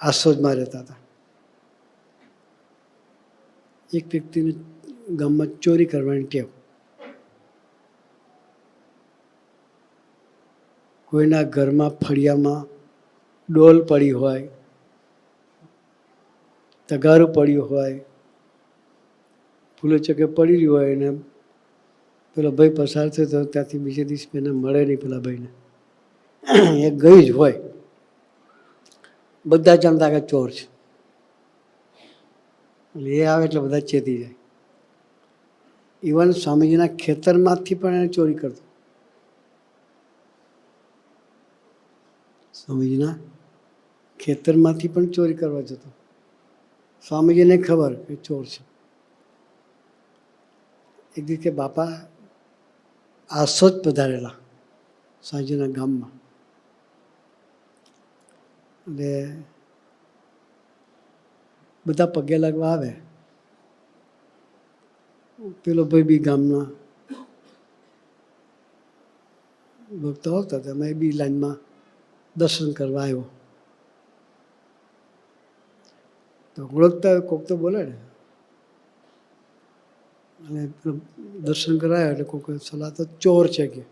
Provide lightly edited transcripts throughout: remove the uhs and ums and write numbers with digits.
આસોદમાં રહેતા હતા. એક વ્યક્તિને ગામમાં ચોરી કરવાની ટેવ. કોઈના ઘરમાં ફળિયામાં ડોલ પડી હોય, તગારું પડ્યું હોય, ફૂલો ચકે પડી રહ્યું હોય, અને પેલો ભાઈ પસાર થયો તો ત્યાંથી બીજે દિવસે એને મળે નહીં. પેલા ભાઈને એ ગઈ જ હોય, બધા જાણતા કે ચોર છે. એ આવે એટલે બધા ચેતી જાય. ઇવન સ્વામીજીના ખેતરમાંથી પણ એને ચોરી કરતો. સ્વામીજીના ખેતરમાંથી પણ ચોરી કરવા જતો. સ્વામીજીને ખબર કે ચોર છે. એક દિવસે બાપા આસોદ પધારેલા સ્વામીજીના ગામમાં. એટલે બધા પગે લાગવા આવે. પેલો ભાઈ બી ગામના ભક્તો આવતા હતા, મેં બી લાઈનમાં દર્શન કરવા આવ્યો. તો ઓળખતા કોક તો બોલે ને, અને દર્શન કરાયા એટલે કોઈ સલાહ તો ચોર છે કે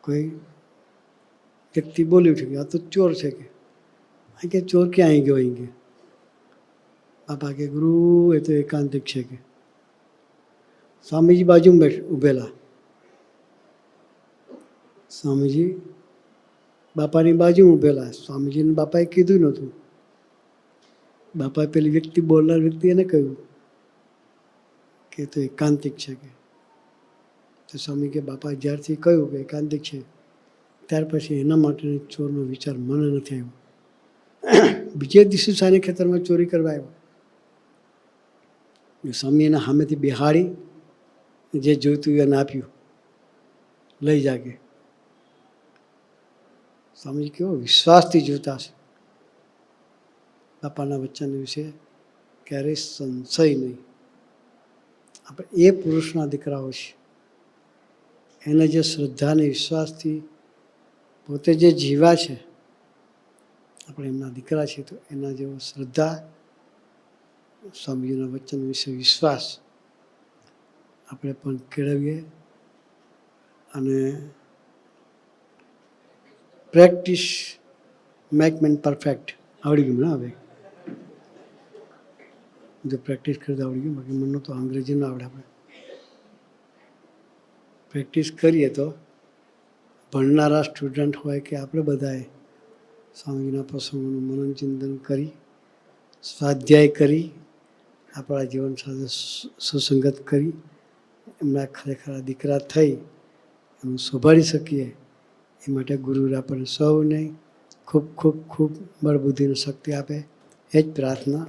કોઈ વ્યક્તિ બોલી ઉઠ્યું કે આ તો ચોર છે કે. અહીં કે ચોર ક્યાં આવી ગયો? અહીં કે બાપા કે ગુરુ એ તો એકાંતિક છે કે. સ્વામીજી બાજુમાં ઊભેલા. સ્વામીજી બાપાની બાજુમાં ઊભેલા. સ્વામીજીને બાપાએ કીધું નહોતું. બાપાએ પેલી વ્યક્તિ બોલનાર વ્યક્તિ એને કહ્યું કે તો એકાંતિક છે કે. તો સ્વામી કે બાપા જ્યારથી કહ્યું કે એકાંતિક છે, ત્યાર પછી એના માટેનો ચોરનો વિચાર મને નથી આવ્યો. બીજે દિવસે સાને ખેતરમાં ચોરી કરવા આવ્યો. સ્વામી એના સામેથી બિહાડી જે જોઈતું એને આપ્યું, લઈ જાગે. સ્વામીજી કેવો વિશ્વાસથી જોતા છે. બાપાના વચન વિશે ક્યારેય સંશય નહીં. આપણે એ પુરુષના દીકરાઓ છે. એને જે શ્રદ્ધા અને વિશ્વાસથી પોતે જે જીવ્યા છે, આપણે એમના દીકરા છીએ. તો એના જેવો શ્રદ્ધા, સ્વામીજીના વચન વિશે વિશ્વાસ આપણે પણ કેળવીએ. અને પ્રેક્ટિસ મેક મેન પરફેક્ટ આવડી ગયું ને. હવે જો પ્રેક્ટિસ કરતા આવડી ગયું, બાકી મને તો અંગ્રેજી ના આવડે. આપણે પ્રેક્ટિસ કરીએ તો ભણનારા સ્ટુડન્ટ હોય કે આપણે બધાએ સ્વામીજીના પ્રસંગોનું મનન ચિંતન કરી, સ્વાધ્યાય કરી, આપણા જીવન સાથે સુસંગત કરી, એમના ખરેખર દીકરા થઈ એનું શોભાડી શકીએ. એ માટે ગુરુ આપણને સૌને ખૂબ ખૂબ ખૂબ બળ બુદ્ધિની શક્તિ આપે, એ જ પ્રાર્થના.